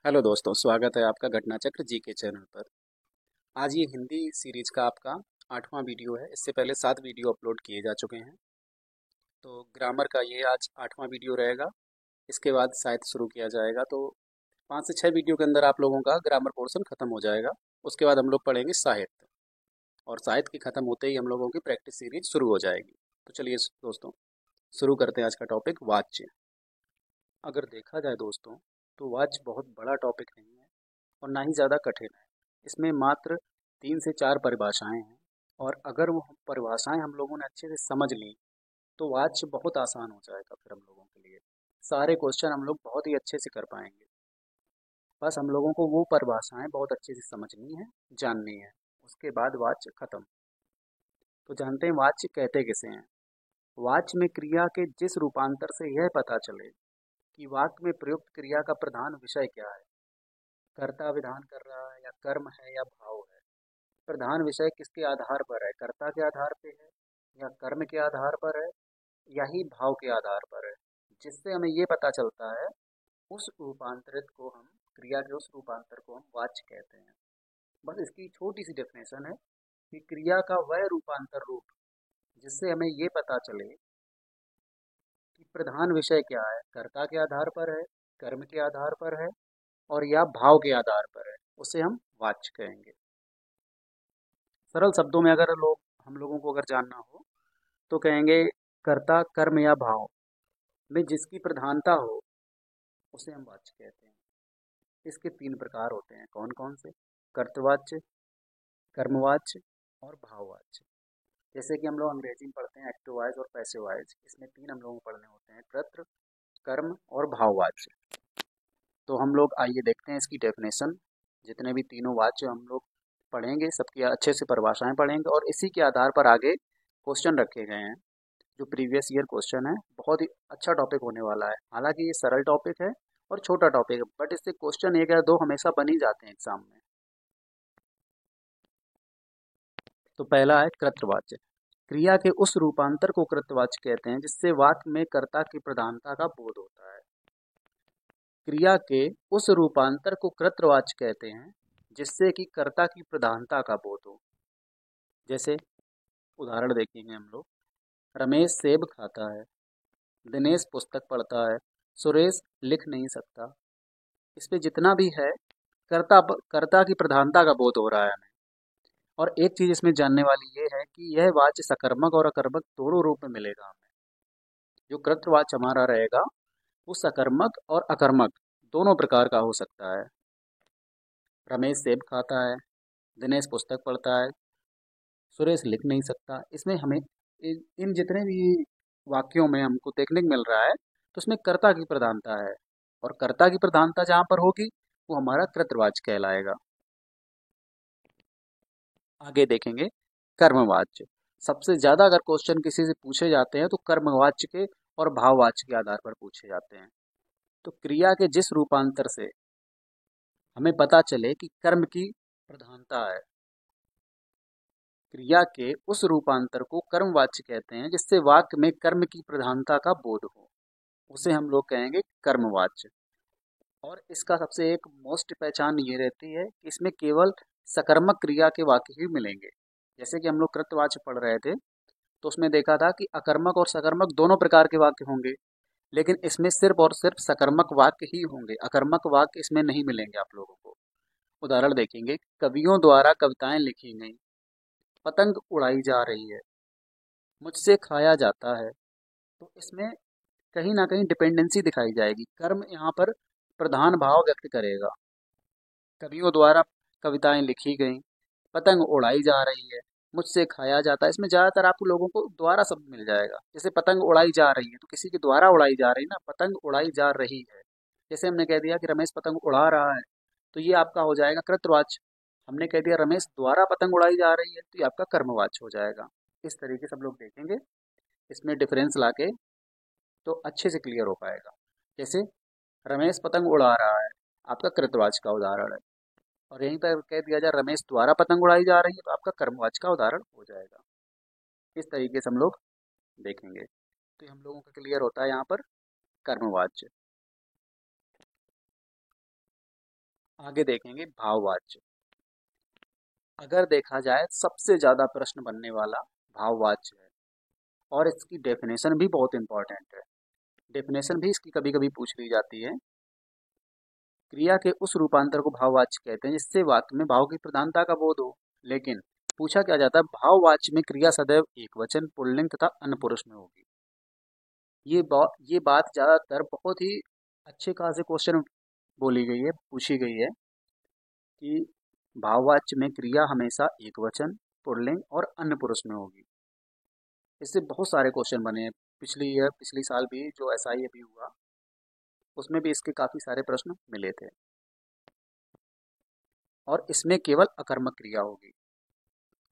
Hello दोस्तों, स्वागत है आपका घटना चक्र जीके चैनल पर। आज ये हिंदी सीरीज का आपका 8वां वीडियो है। इससे पहले 7 वीडियो अपलोड किए जा चुके हैं। तो ग्रामर का ये आज 8वां वीडियो रहेगा। इसके बाद साहित्य शुरू किया जाएगा। तो 5 से 6 वीडियो के अंदर आप लोगों का ग्रामर पोर्शन खत्म हो जाएगा। उसके बाद हम लोग पढ़ेंगे साहित्य, और साहित्य की खत्म होते ही हम लोगों की प्रैक्टिस सीरीज शुरू हो जाएगी। तो चलिए दोस्तों, शुरू करते हैं आज का टॉपिक वाच्य। अगर देखा जाए दोस्तों, तो वाच्य बहुत बड़ा टॉपिक नहीं है और ना ही ज़्यादा कठिन है। इसमें मात्र 3 से 4 परिभाषाएं हैं, और अगर वो परिभाषाएं हम लोगों ने अच्छे से समझ ली तो वाच्य बहुत आसान हो जाएगा फिर हम लोगों के लिए। सारे क्वेश्चन हम लोग बहुत ही अच्छे से कर पाएंगे। बस हम लोगों को वो परिभाषाएं बहुत अच्छे से समझनी है, जाननी है। उसके बाद वाच्य खत्म। तो जानते हैं वाच्य कहते किसे हैं। वाच्य में क्रिया के जिस रूपांतर से यह पता चले कि वाक्य में प्रयुक्त क्रिया का प्रधान विषय क्या है, कर्ता विधान कर रहा है या कर्म है या भाव है। प्रधान विषय किसके आधार पर है, कर्ता के आधार पे है या कर्म के आधार पर है या ही भाव के आधार पर है। जिससे हमें ये पता चलता है, उस रूपांतरित को हम क्रिया के उस रूपांतर को हम वाच्य कहते हैं। बस इसकी छोटी सी डेफिनेशन है कि क्रिया का वह रूपांतर रूप जिससे हमें ये पता चले कि प्रधान विषय क्या है, कर्ता के आधार पर है, कर्म के आधार पर है और या भाव के आधार पर है, उसे हम वाच्य कहेंगे। सरल शब्दों में अगर हम लोगों को अगर जानना हो तो कहेंगे कर्ता कर्म या भाव में जिसकी प्रधानता हो उसे हम वाच्य कहते हैं। इसके 3 प्रकार होते हैं। कौन कौन से? कर्तवाच्य, कर्मवाच्य और भाववाच्य। जैसे कि हम लोग अंग्रेजी में पढ़ते हैं एक्टिव वॉइस और पैसिव वॉइस, इसमें 3 हम लोगों को पढ़ने होते हैं, कर्तृ, कर्म और भाववाच्य। तो हम लोग आइए देखते हैं इसकी डेफिनेशन। जितने भी तीनों वाच्य हम लोग पढ़ेंगे, सबकी अच्छे से परिभाषाएं पढ़ेंगे और इसी के आधार पर आगे क्वेश्चन रखे गए हैं। जो प्रीवियस ईयर क्वेश्चन है, बहुत ही अच्छा टॉपिक होने वाला है। हालांकि ये सरल टॉपिक है और छोटा टॉपिक है, बट इससे क्वेश्चन 1 या 2 हमेशा बन ही जाते हैं एग्जाम में। तो पहला है कृतवाच्य। क्रिया के उस रूपांतर को कृतवाच्य कहते हैं जिससे वाक्य में कर्ता की प्रधानता का बोध होता है। क्रिया के उस रूपांतर को कृतवाच्य कहते हैं जिससे कि कर्ता की प्रधानता का बोध हो। जैसे उदाहरण देखेंगे हम लोग, रमेश सेब खाता है, दिनेश पुस्तक पढ़ता है, सुरेश लिख नहीं सकता। इसमें जितना भी है, कर्ता की प्रधानता का बोध हो रहा है हमें। और एक चीज इसमें जानने वाली ये है कि यह वाच्य सकर्मक और अकर्मक दोनों रूप में मिलेगा हमें। जो कृतवाच्य हमारा रहेगा वो सकर्मक और अकर्मक दोनों प्रकार का हो सकता है। रमेश सेब खाता है, दिनेश पुस्तक पढ़ता है, सुरेश लिख नहीं सकता। इसमें हमें इन जितने भी वाक्यों में हमको देखने को मिल रहा है, तो उसमें कर्ता की प्रधानता है, और कर्ता की प्रधानता जहाँ पर होगी वो हमारा कृतवाच्य कहलाएगा। आगे देखेंगे कर्मवाच्य। सबसे ज्यादा अगर क्वेश्चन किसी से पूछे जाते हैं तो कर्मवाच्य के और भाववाच्य के आधार पर पूछे जाते हैं। तो क्रिया के जिस रूपांतर से हमें पता चले कि कर्म की प्रधानता है, क्रिया के उस रूपांतर को कर्मवाच्य कहते हैं जिससे वाक्य में कर्म की प्रधानता का बोध हो, उसे हम लोग कहेंगे कर्मवाच्य। और इसका सबसे एक मोस्ट पहचान ये रहती है कि इसमें केवल सकर्मक क्रिया के वाक्य ही मिलेंगे। जैसे कि हम लोग कृतवाच्य पढ़ रहे थे, तो उसमें देखा था कि अकर्मक और सकर्मक दोनों प्रकार के वाक्य होंगे, लेकिन इसमें सिर्फ और सिर्फ सकर्मक वाक्य ही होंगे, अकर्मक वाक्य इसमें नहीं मिलेंगे आप लोगों को। उदाहरण देखेंगे, कवियों द्वारा कविताएं लिखी गई, पतंग उड़ाई जा रही है, मुझसे खाया जाता है। तो इसमें कहीं ना कहीं डिपेंडेंसी दिखाई जाएगी। कर्म यहाँ पर प्रधान भाव व्यक्त करेगा। कवियों द्वारा कविताएं लिखी गई, पतंग उड़ाई जा रही है, मुझसे खाया जाता है। इसमें ज़्यादातर आपको लोगों को द्वारा शब्द मिल जाएगा। जैसे पतंग उड़ाई जा रही है, तो किसी के द्वारा उड़ाई जा रही है ना, पतंग उड़ाई जा रही है। जैसे हमने कह दिया कि रमेश पतंग उड़ा रहा है, तो ये आपका हो जाएगा कृतवाच्य। हमने कह दिया रमेश द्वारा पतंग उड़ाई जा रही है, तो ये आपका कर्मवाच्य हो जाएगा। इस तरीके से हम लोग देखेंगे, इसमें डिफरेंस लाके तो अच्छे से क्लियर हो पाएगा। जैसे रमेश पतंग उड़ा रहा है, आपका कृतवाच्य का उदाहरण है, और यहीं पर कह दिया जाए रमेश द्वारा पतंग उड़ाई जा रही है, तो आपका कर्मवाच्य का उदाहरण हो जाएगा। इस तरीके से हम लोग देखेंगे, तो हम लोगों का क्लियर होता है यहाँ पर कर्मवाच्य। आगे देखेंगे भाववाच्य। अगर देखा जाए सबसे ज़्यादा प्रश्न बनने वाला भाववाच्य है, और इसकी डेफिनेशन भी बहुत इंपॉर्टेंट है। डेफिनेशन भी इसकी कभी कभी पूछ ली जाती है। क्रिया के उस रूपांतर को भाववाच्य कहते हैं जिससे वाक्य में भाव की प्रधानता का बोध हो। लेकिन पूछा क्या जाता है, भाववाच्य में क्रिया सदैव एकवचन, पुल्लिंग तथा अन्य पुरुष में होगी। ये बात ज़्यादातर बहुत ही अच्छे खासे क्वेश्चन बोली गई है, पूछी गई है कि भाववाच्य में क्रिया हमेशा एकवचन, पुल्लिंग और अन्य पुरुष में होगी। इससे बहुत सारे क्वेश्चन बने हैं। पिछली साल भी जो एसआई अभी हुआ उसमें भी इसके काफ़ी सारे प्रश्न मिले थे। और इसमें केवल अकर्मक क्रिया होगी।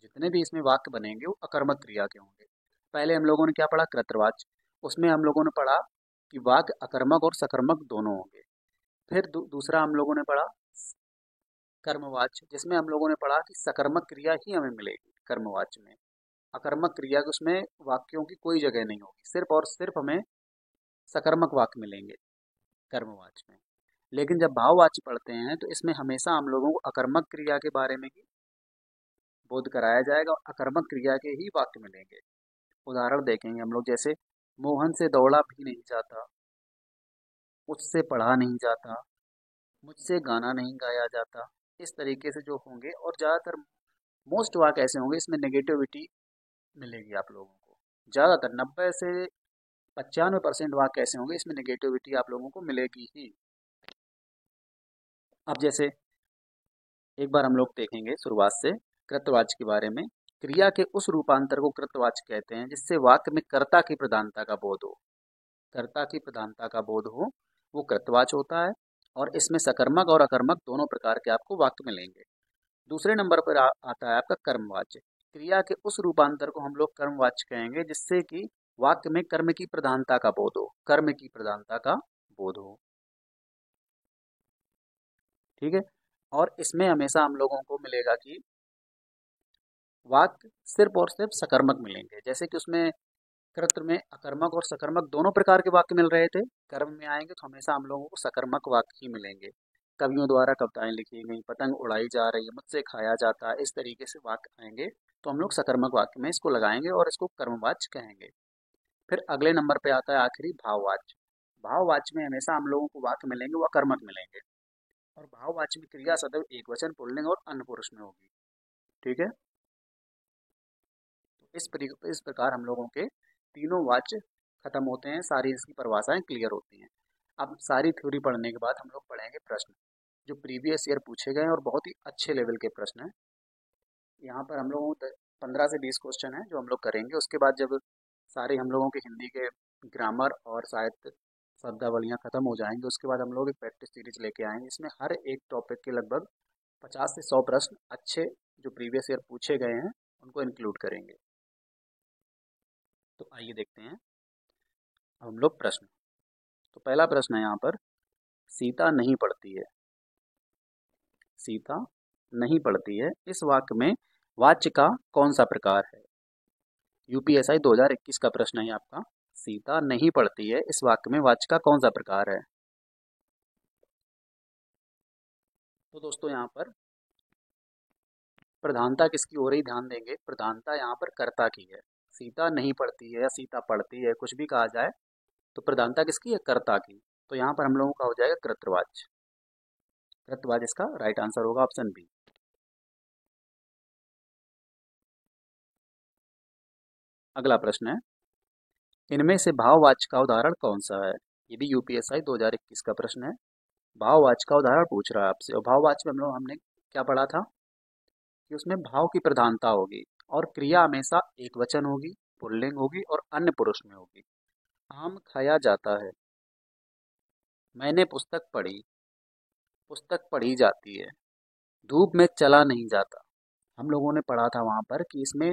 जितने भी इसमें वाक्य बनेंगे वो अकर्मक क्रिया के होंगे। पहले हम लोगों ने क्या पढ़ा, कृतवाच्य। उसमें हम लोगों ने पढ़ा कि वाक्य अकर्मक और सकर्मक दोनों होंगे। फिर दूसरा हम लोगों ने पढ़ा कर्मवाच्य, जिसमें हम लोगों ने पढ़ा कि सकर्मक क्रिया ही हमें मिलेगी कर्मवाच्य में। अकर्मक क्रिया के उसमें वाक्यों की कोई जगह नहीं होगी, सिर्फ और सिर्फ हमें सकर्मक वाक्य मिलेंगे कर्मवाच्य में। लेकिन जब भाववाच्य पढ़ते हैं तो इसमें हमेशा हम लोगों को अकर्मक क्रिया के बारे में ही बोध कराया जाएगा और अकर्मक क्रिया के ही वाक्य मिलेंगे। उदाहरण देखेंगे हम लोग, जैसे मोहन से दौड़ा भी नहीं जाता, मुझसे पढ़ा नहीं जाता, मुझसे गाना नहीं गाया जाता। इस तरीके से जो होंगे, और ज़्यादातर मोस्ट वाक्य ऐसे होंगे इसमें नेगेटिविटी मिलेगी आप लोगों को। ज़्यादातर 90 से 95% वाक्य ऐसे होंगे इसमें नेगेटिविटी आप लोगों को मिलेगी ही। अब जैसे एक बार हम लोग देखेंगे शुरुआत से कृतवाच्य के बारे में। क्रिया के उस रूपांतर को कृतवाच्य कहते हैं जिससे वाक्य में कर्ता की प्रधानता का बोध हो। कर्ता की प्रधानता का बोध हो वो कृतवाच्य होता है। और इसमें सकर्मक और अकर्मक दोनों प्रकार के आपको वाक्य मिलेंगे। दूसरे नंबर पर आता है आपका कर्मवाच्य। क्रिया के उस रूपांतर को हम लोग कर्मवाच्य कहेंगे जिससे कि वाक्य में कर्म की प्रधानता का बोध हो, कर्म की प्रधानता का बोध हो। ठीक है। और इसमें हमेशा हम लोगों को मिलेगा कि वाक्य सिर्फ और सिर्फ सकर्मक मिलेंगे। जैसे कि उसमें कृत में अकर्मक और सकर्मक दोनों प्रकार के वाक्य मिल रहे थे, कर्म में आएंगे तो हमेशा हम लोगों को सकर्मक वाक्य ही मिलेंगे। कवियों द्वारा कविताएं लिखी गई, पतंग उड़ाई जा रही है, मुझसे खाया जाता है, इस तरीके से वाक्य आएंगे तो हम लोग सकर्मक वाक्य में इसको लगाएंगे और इसको कर्मवाच्य कहेंगे। फिर अगले नंबर पे आता है आखिरी भाववाच्य। भाववाच्य में हमेशा हम लोगों को वाक्य मिलेंगे वो अकर्मक मिलेंगे। और भाववाच्य में क्रिया सदैव एकवचन, पुल्लिंग और अन्य पुरुष में होगी। ठीक है। तो इस प्रकार हम लोगों के तीनों वाच्य खत्म होते हैं, सारी इसकी परिभाषाएं क्लियर होती हैं। अब सारी थ्योरी पढ़ने के बाद हम लोग पढ़ेंगे प्रश्न जो प्रीवियस ईयर पूछे गए हैं और बहुत ही अच्छे लेवल के प्रश्न हैं। यहाँ पर हम लोगों को 15 से 20 क्वेश्चन हैं जो हम लोग करेंगे। उसके बाद जब सारे हम लोगों के हिंदी के ग्रामर और साहित्य शब्दावलियाँ खत्म हो जाएंगे उसके बाद हम लोग एक प्रैक्टिस सीरीज लेके आएंगे। इसमें हर एक टॉपिक के लगभग 50 से 100 प्रश्न अच्छे जो प्रीवियस ईयर पूछे गए हैं उनको इंक्लूड करेंगे। तो आइए देखते हैं अब हम लोग प्रश्न। तो पहला प्रश्न है यहाँ पर, सीता नहीं पढ़ती है। सीता नहीं पढ़ती है इस वाक्य में वाच्य का कौन सा प्रकार है। यूपीएसआई 2021 का प्रश्न है आपका। सीता नहीं पढ़ती है इस वाक्य में वाच्य का कौन सा प्रकार है। तो दोस्तों यहाँ पर प्रधानता किसकी हो रही, ध्यान देंगे। प्रधानता यहाँ पर कर्ता की है। सीता नहीं पढ़ती है या सीता पढ़ती है, कुछ भी कहा जाए तो प्रधानता किसकी है, कर्ता की। तो यहाँ पर हम लोगों का हो जाएगा कृतवाच्य। कृतवाच्य इसका राइट आंसर होगा ऑप्शन बी। अगला प्रश्न है, इनमें से भाववाच्य का उदाहरण कौन सा है। ये भी यूपीएसआई 2021 का प्रश्न है। भाववाच्य का उदाहरण पूछ रहा है आपसे। और भाववाच्य में हमने क्या पढ़ा था कि उसमें भाव की प्रधानता होगी और क्रिया हमेशा एक वचन होगी, पुल्लिंग होगी और अन्य पुरुष में होगी। आम खाया जाता है, मैंने पुस्तक पढ़ी, पुस्तक पढ़ी जाती है, धूप में चला नहीं जाता। हम लोगों ने पढ़ा था वहां पर कि इसमें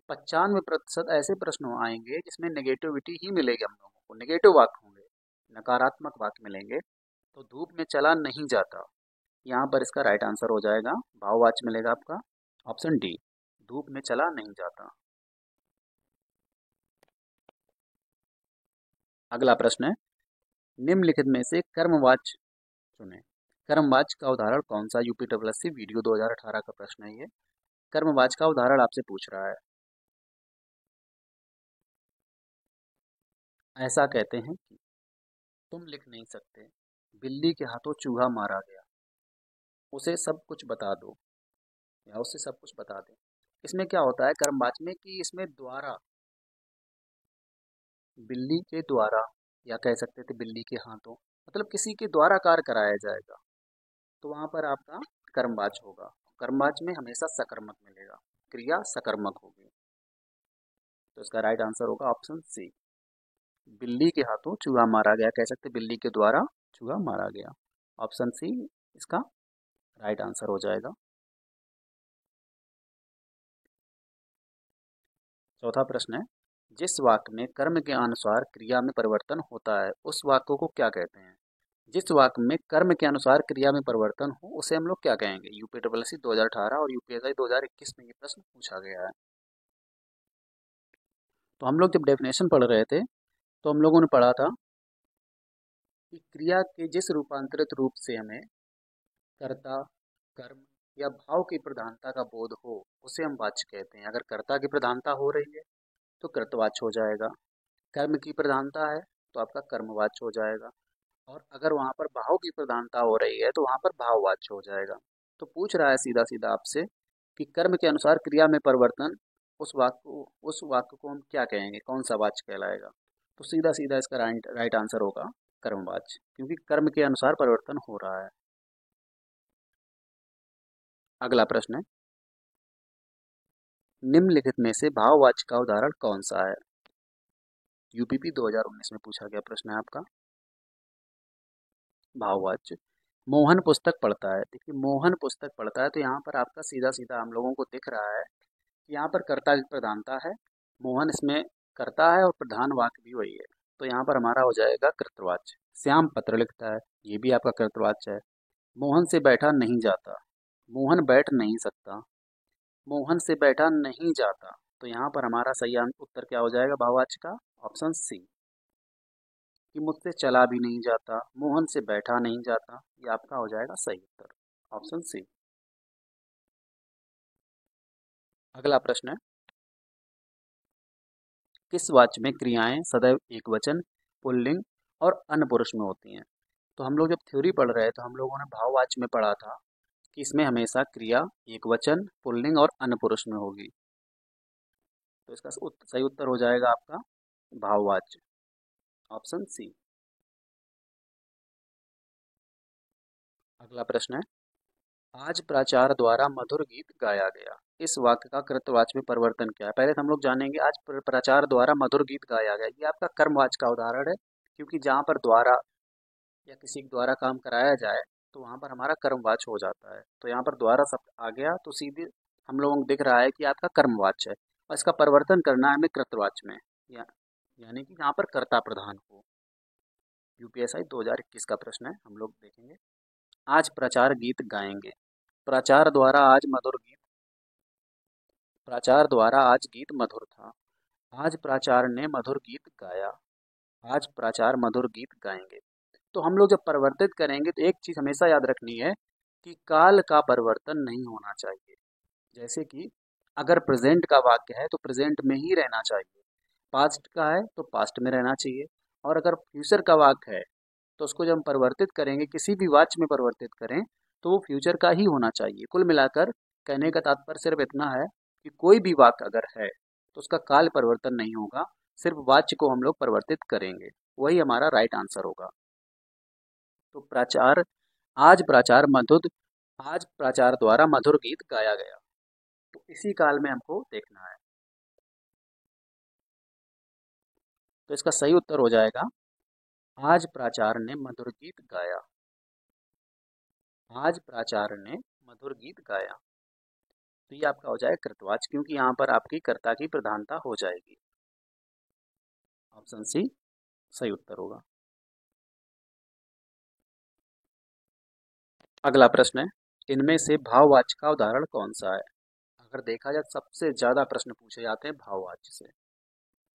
95% ऐसे प्रश्न आएंगे जिसमें नेगेटिविटी ही मिलेगी। हम लोगों को नेगेटिव वाक्य होंगे, नकारात्मक वाक्य मिलेंगे। तो धूप में चला नहीं जाता, यहाँ पर इसका राइट आंसर हो जाएगा, भाववाच्य मिलेगा आपका ऑप्शन डी, धूप में चला नहीं जाता। अगला प्रश्न है, निम्नलिखित में से कर्मवाच्य चुनें। कर्मवाच का उदाहरण कौन सा? यूपीएससी वीडियो 2018 का प्रश्न है ये। कर्मवाच का उदाहरण आपसे पूछ रहा है। ऐसा कहते हैं कि तुम लिख नहीं सकते, बिल्ली के हाथों चूहा मारा गया, उसे सब कुछ बता दो, या उससे सब कुछ बता दें। इसमें क्या होता है कर्मवाच में कि इसमें द्वारा, बिल्ली के द्वारा, या कह सकते थे बिल्ली के हाथों, मतलब किसी के द्वारा कार्य कराया जाएगा, तो वहां पर आपका कर्मवाच होगा। कर्मवाच में हमेशा सकर्मक मिलेगा, क्रिया सकर्मक होगी। तो इसका राइट आंसर होगा ऑप्शन सी, बिल्ली के हाथों चूहा मारा गया, कह सकते बिल्ली के द्वारा चूहा मारा गया। ऑप्शन सी इसका राइट आंसर हो जाएगा। चौथा प्रश्न है, जिस वाक्य में कर्म के अनुसार क्रिया में परिवर्तन होता है उस वाक्य को क्या कहते हैं? जिस वाक्य में कर्म के अनुसार क्रिया में परिवर्तन हो उसे हम लोग क्या कहेंगे? यूपीएससी 2018 और यूपीएससी 2021 में ये प्रश्न पूछा गया है। तो हम लोग जब डेफिनेशन पढ़ रहे थे तो हम लोगों ने पढ़ा था कि क्रिया के जिस रूपांतरित रूप से हमें कर्ता, कर्म या भाव की प्रधानता का बोध हो उसे हम वाच्य कहते हैं। अगर कर्ता की प्रधानता हो रही है तो कर्तवाच्य हो जाएगा, कर्म की प्रधानता है तो आपका कर्मवाच्य हो जाएगा, और अगर वहाँ पर भाव की प्रधानता हो रही है तो वहाँ पर भाववाच्य हो जाएगा। तो पूछ रहा है सीधा सीधा आपसे कि कर्म के अनुसार क्रिया में परिवर्तन, उस वाक्य को हम क्या कहेंगे, कौन सा वाच्य कहलाएगा? तो सीधा सीधा इसका राइट आंसर होगा कर्मवाच्य, क्योंकि कर्म के अनुसार परिवर्तन हो रहा है। अगला प्रश्न है, निम्नलिखित में से भाववाच्य का उदाहरण कौन सा है? यूपीपी 2019 में पूछा गया प्रश्न है आपका। भाववाच्य, मोहन पुस्तक पढ़ता है। देखिए मोहन पुस्तक पढ़ता है तो यहाँ पर आपका सीधा सीधा हम लोगों को दिख रहा है कि यहाँ पर कर्ता की प्रधानता है, मोहन इसमें कर्ता है और प्रधान वाक्य भी वही है, तो यहाँ पर हमारा हो जाएगा कर्तवाच्य। श्याम पत्र लिखता है, ये भी आपका कर्तवाच्य है। मोहन से बैठा नहीं जाता, मोहन बैठ नहीं सकता, मोहन से बैठा नहीं जाता, तो यहाँ पर हमारा सही उत्तर क्या हो जाएगा भाववाच्य का? ऑप्शन सी, कि मुझसे चला भी नहीं जाता, मोहन से बैठा नहीं जाता, ये आपका हो जाएगा सही उत्तर, ऑप्शन सी। अगला प्रश्न है, किस वाक्य में क्रियाएं सदैव एकवचन, पुल्लिंग और अन्य पुरुष में होती हैं? तो हम लोग जब थ्योरी पढ़ रहे हैं तो हम लोगों ने भाववाच्य में पढ़ा था कि इसमें हमेशा क्रिया एकवचन, पुल्लिंग और अन्य पुरुष में होगी, तो इसका सही उत्तर हो जाएगा आपका भाववाच्य, ऑप्शन सी। अगला प्रश्न है, आज प्राचार्य द्वारा मधुर गीत गाया गया, इस वाक्य का कृतवाच्य में परिवर्तन क्या है? पहले तो हम लोग जानेंगे आज प्राचार्य द्वारा मधुर गीत गाया गया, ये आपका कर्मवाच्य का उदाहरण है, क्योंकि जहाँ पर द्वारा या किसी के द्वारा काम कराया जाए तो वहाँ पर हमारा कर्मवाच्य हो जाता है। तो यहाँ पर द्वारा शब्द आ गया तो सीधे हम लोगों को दिख रहा है कि आपका कर्मवाच्य है, और इसका परिवर्तन करना है हमें कृतवाच्य में, या यानी कि यहाँ पर कर्ता प्रधान हो। यूपीएससी 2021 का प्रश्न है, हम लोग देखेंगे। आज प्रचार गीत गाएंगे, प्राचार्य द्वारा आज मधुर गीत, प्राचार्य द्वारा आज गीत मधुर था, आज प्राचार्य ने मधुर गीत गाया, आज प्राचार्य मधुर गीत गाएंगे। तो हम लोग जब परिवर्तित करेंगे तो एक चीज हमेशा याद रखनी है कि काल का परिवर्तन नहीं होना चाहिए। जैसे कि अगर प्रेजेंट का वाक्य है तो प्रेजेंट में ही रहना चाहिए, पास्ट का है तो पास्ट में रहना चाहिए, और अगर फ्यूचर का वाक्य है तो उसको जब हम परिवर्तित करेंगे, किसी भी वाक्य में परिवर्तित करें तो वो फ्यूचर का ही होना चाहिए। कुल मिलाकर कहने का तात्पर्य सिर्फ इतना है कि कोई भी वाक्य अगर है तो उसका काल परिवर्तन नहीं होगा, सिर्फ वाच्य को हम लोग परिवर्तित करेंगे, वही हमारा राइट आंसर होगा। तो प्राचार्य, आज प्राचार्य मधुर, आज प्राचार्य द्वारा मधुर गीत गाया गया, तो इसी काल में हमको देखना है, तो इसका सही उत्तर हो जाएगा आज प्राचार्य ने मधुर गीत गाया, आज प्राचार्य ने मधुर गीत गाया, तो ये आपका हो जाएगा कृतवाच्य, क्योंकि यहाँ पर आपकी कर्ता की प्रधानता हो जाएगी, ऑप्शन सी सही उत्तर होगा। अगला प्रश्न है, इनमें से भाववाच्य का उदाहरण कौन सा है? अगर देखा जाए सबसे ज्यादा प्रश्न पूछे जाते हैं भाववाच्य से,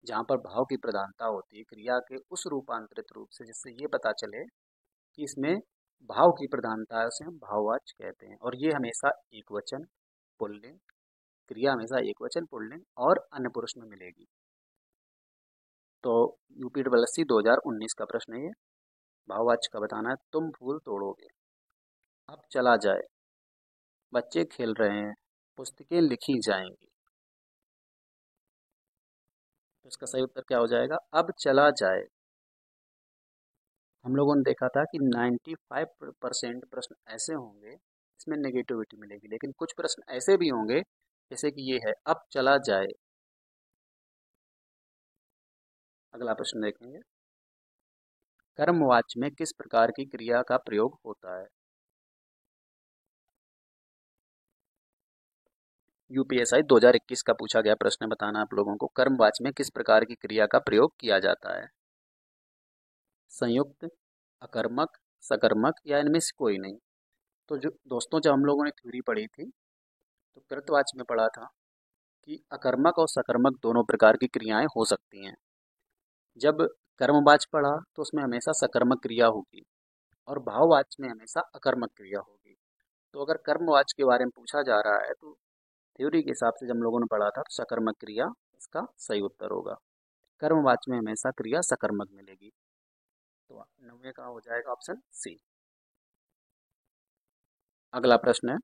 जहाँ पर भाव की प्रधानता होती है क्रिया के उस रूपांतरित रूप से, जिससे ये पता चले कि इसमें भाव की प्रधानता से हम भाववाच्य कहते हैं, और ये हमेशा एक वचन, पुल्लिंग, क्रिया हमेशा एक वचन, पुल्लिंग और अन्य पुरुष में मिलेगी। तो यूपीडब्ल्यूएससी 2019 का प्रश्न है ये। भाववाच्य का बताना है, तुम फूल तोड़ोगे, अब चला जाए, बच्चे खेल रहे हैं, पुस्तकें लिखी जाएंगी। तो इसका सही उत्तर क्या हो जाएगा, अब चला जाए। हम लोगों ने देखा था कि 95% प्रश्न ऐसे होंगे इसमें नेगेटिविटी मिलेगी, लेकिन कुछ प्रश्न ऐसे भी होंगे जैसे कि ये है, अब चला जाए। अगला प्रश्न देखेंगे, कर्मवाच्य में किस प्रकार की क्रिया का प्रयोग होता है। यूपीएसआई 2021 का पूछा गया प्रश्न बताना आप लोगों को, कर्मवाच्य में किस प्रकार की क्रिया का प्रयोग किया जाता है। संयुक्त, अकर्मक, सकर्मक या इनमें से कोई नहीं। तो जो दोस्तों, जब हम लोगों ने थ्योरी पढ़ी थी तो कृतवाच्य में पढ़ा था कि अकर्मक और सकर्मक दोनों प्रकार की क्रियाएं हो सकती हैं। जब कर्मवाच्य पढ़ा तो उसमें हमेशा सकर्मक क्रिया होगी, और भाववाच्य में हमेशा अकर्मक क्रिया होगी। तो अगर कर्मवाच्य के बारे में पूछा जा रहा है तो थ्योरी के हिसाब से जब हम लोगों ने पढ़ा था तो सकर्मक क्रिया इसका सही उत्तर होगा। कर्मवाच्य में हमेशा क्रिया सकर्मक मिलेगी। तो 9वें का हो जाएगा ऑप्शन सी। अगला प्रश्न है,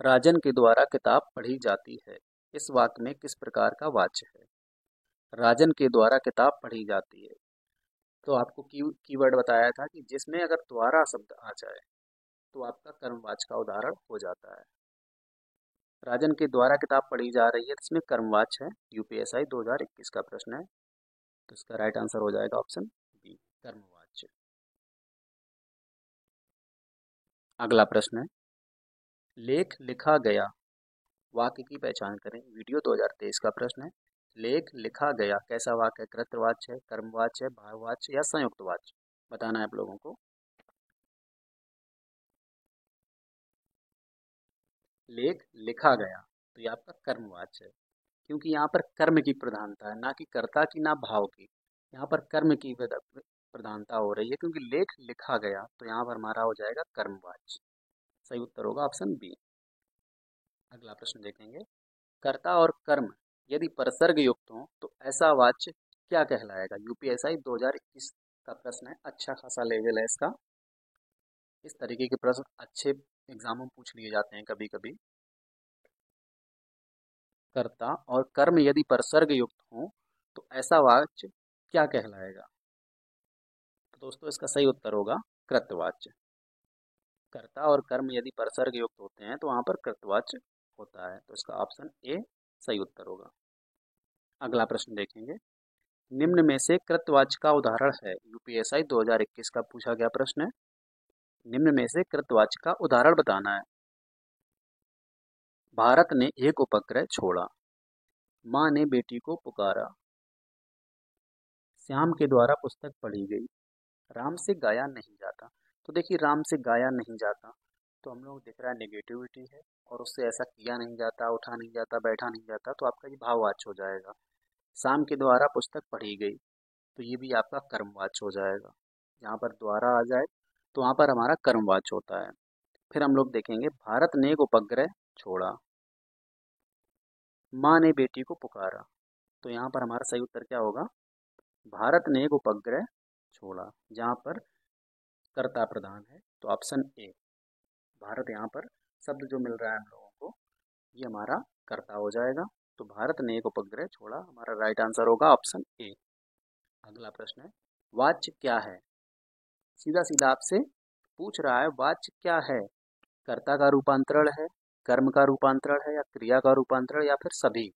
राजन के द्वारा किताब पढ़ी जाती है, इस वाक्य में किस प्रकार का वाच्य है। राजन के द्वारा किताब पढ़ी जाती है, तो आपको कीवर्ड बताया था कि जिसमें अगर द्वारा शब्द आ जाए तो आपका कर्मवाच्य का उदाहरण हो जाता है। राजन के द्वारा किताब पढ़ी जा रही है, इसमें कर्मवाच्य है। यूपीएसआई 2021 का प्रश्न है, तो इसका राइट आंसर हो जाएगा ऑप्शन बी, कर्मवाच्य। अगला प्रश्न है, लेख लिखा गया, वाक्य की पहचान करें। वीडियो 2023 का प्रश्न है। लेख लिखा गया कैसा वाक्य है, कृतवाच्य है, कर्मवाच्य है, भाववाच्य या संयुक्त वाच्य, बताना है आप लोगों को। लेख लिखा गया तो ये आपका कर्मवाच्य है, क्योंकि यहाँ पर कर्म की प्रधानता है, ना कि कर्ता की ना भाव की। यहाँ पर कर्म की प्रधानता हो रही है, क्योंकि लेख लिखा गया तो यहाँ पर हमारा हो जाएगा कर्मवाच्य। सही उत्तर होगा ऑप्शन बी। अगला प्रश्न देखेंगे, कर्ता और कर्म यदि परसर्ग युक्त हो तो ऐसा वाच्य क्या कहलाएगा। यूपीएसआई 2021 का प्रश्न है, अच्छा खासा लेवल है इसका। इस तरीके के प्रश्न अच्छे एग्जामों में पूछ लिए जाते हैं कभी कभी। कर्ता और कर्म यदि परसर्ग युक्त हो तो ऐसा वाच्य क्या कहलाएगा। तो दोस्तों इसका सही उत्तर होगा कृतवाच्य। कर्ता और कर्म यदि परसर्ग युक्त होते हैं तो वहां पर कृतवाच्य होता है, तो इसका ऑप्शन ए सही उत्तर होगा। अगला प्रश्न देखेंगे, निम्न में से कृतवाच्य का उदाहरण है। यूपीएसआई 2021 का पूछा गया प्रश्न है, निम्न में से कृतवाच्य का उदाहरण बताना है। भारत ने एक उपग्रह छोड़ा, माँ ने बेटी को पुकारा, श्याम के द्वारा पुस्तक पढ़ी गई, राम से गाया नहीं जाता। तो देखिए, राम से गाया नहीं जाता तो हम लोग दिख रहा है नेगेटिविटी है, और उससे ऐसा किया नहीं जाता, उठा नहीं जाता, बैठा नहीं जाता, तो आपका ये भाववाच्य हो जाएगा। शाम के द्वारा पुस्तक पढ़ी गई तो ये भी आपका कर्मवाच्य हो जाएगा। यहाँ पर द्वारा आ जाए तो वहाँ पर हमारा कर्मवाच्य होता है। फिर हम लोग देखेंगे, भारत ने एक उपग्रह छोड़ा, माँ ने बेटी को पुकारा, तो यहाँ पर हमारा सही उत्तर क्या होगा, भारत ने एक उपग्रह छोड़ा, जहाँ पर कर्ता प्रधान है, तो ऑप्शन ए, भारत यहाँ पर शब्द जो मिल रहा है हम लोगों को ये हमारा कर्ता हो जाएगा। तो भारत ने एक उपग्रह छोड़ा, हमारा राइट आंसर होगा ऑप्शन ए। अगला प्रश्न है, वाच्य क्या है। सीधा सीधा आपसे पूछ रहा है वाच्य क्या है, कर्ता का रूपांतरण है, कर्म का रूपांतरण है, या क्रिया का रूपांतरण, या फिर सभी।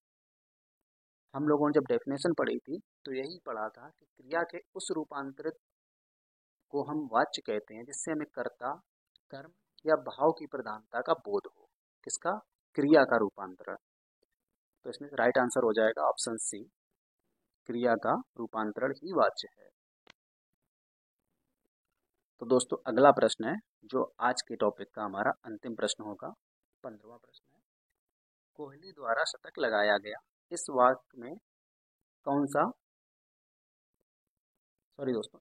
हम लोगों ने जब डेफिनेशन पढ़ी थी तो यही पढ़ा था कि क्रिया के उस रूपांतरित को हम वाच्य कहते हैं जिससे हमें कर्ता, कर्म या भाव की प्रधानता का बोध हो। किसका, क्रिया का रूपांतरण। तो इसमें राइट आंसर हो जाएगा ऑप्शन सी, क्रिया का रूपांतरण ही वाच्य है। तो दोस्तों अगला प्रश्न है जो आज के टॉपिक का हमारा अंतिम प्रश्न होगा, 15वां प्रश्न है, कोहली द्वारा शतक लगाया गया, इस वाक्य में कौन सा सॉरी दोस्तों,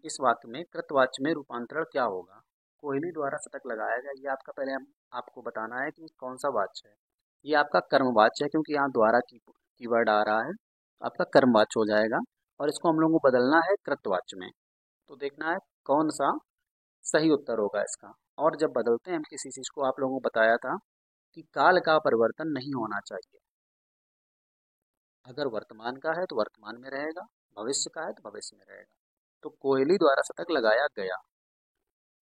इस वाक्य में कृतवाच्य में रूपांतरण क्या होगा? कोहली द्वारा शतक लगाया गया, ये आपका पहले आपको बताना है कि कौन सा वाच्य है। ये आपका कर्मवाच्य है, क्योंकि यहाँ द्वारा की कीवर्ड आ रहा है, आपका कर्मवाच्य हो जाएगा। और इसको हम लोगों को बदलना है कृतवाच्य में। तो देखना है कौन सा सही उत्तर होगा इसका। और जब बदलते हैं हम किसी चीज़ को, आप लोगों को बताया था कि काल का परिवर्तन नहीं होना चाहिए। अगर वर्तमान का है तो वर्तमान में रहेगा, भविष्य का है तो भविष्य में रहेगा। तो कोहली द्वारा शतक लगाया गया,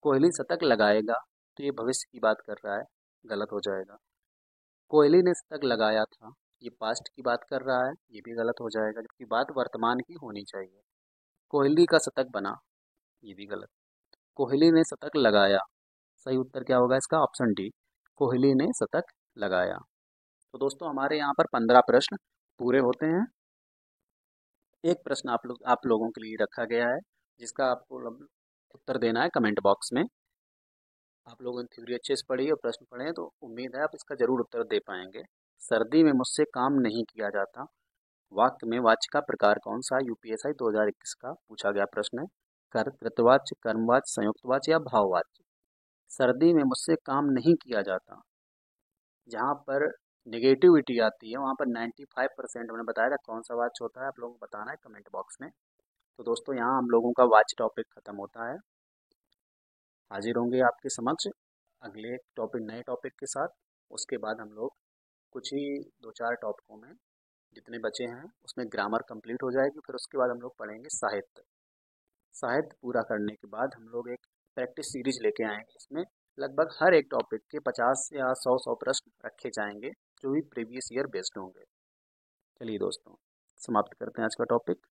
कोहली शतक लगाएगा, तो ये भविष्य की बात कर रहा है, गलत हो जाएगा। कोहली ने शतक लगाया था, ये पास्ट की बात कर रहा है, ये भी गलत हो जाएगा, जबकि बात वर्तमान की होनी चाहिए। कोहली का शतक बना, ये भी गलत। कोहली ने शतक लगाया, सही उत्तर क्या होगा इसका? ऑप्शन डी, कोहली ने शतक लगाया। तो दोस्तों हमारे यहाँ पर 15 प्रश्न पूरे होते हैं। एक प्रश्न आप लोगों के लिए रखा गया है, जिसका आपको उत्तर देना है कमेंट बॉक्स में। आप लोगों ने थ्योरी अच्छे से पढ़ी और प्रश्न पढ़े हैं, तो उम्मीद है आप इसका जरूर उत्तर दे पाएंगे। सर्दी में मुझसे काम नहीं किया जाता, वाक्य में वाच्य का प्रकार कौन सा? यूपीएसआई 2021 का पूछा गया प्रश्न है। कृतवाच्य, कर्मवाच्य, संयुक्तवाच्य या भाववाच्य? सर्दी में मुझसे काम नहीं किया जाता, जहाँ पर निगेटिविटी आती है वहाँ पर 95% मैंने बताया था कौन सा वाच्य होता है, आप लोगों को बताना है कमेंट बॉक्स में। तो दोस्तों यहाँ हम लोगों का वाच्य टॉपिक खत्म होता है। हाजिर होंगे आपके समक्ष अगले टॉपिक, नए टॉपिक के साथ। उसके बाद हम लोग कुछ ही 2-4 टॉपिकों में जितने बचे हैं उसमें ग्रामर कंप्लीट हो जाएगी। फिर उसके बाद हम लोग पढ़ेंगे साहित्य। साहित्य पूरा करने के बाद हम लोग एक प्रैक्टिस सीरीज लेके आएंगे। इसमें लगभग हर एक टॉपिक के 50 या 100 प्रश्न रखे जाएंगे, जो भी प्रीवियस ईयर बेस्ड होंगे। चलिए दोस्तों, समाप्त करते हैं आज का टॉपिक।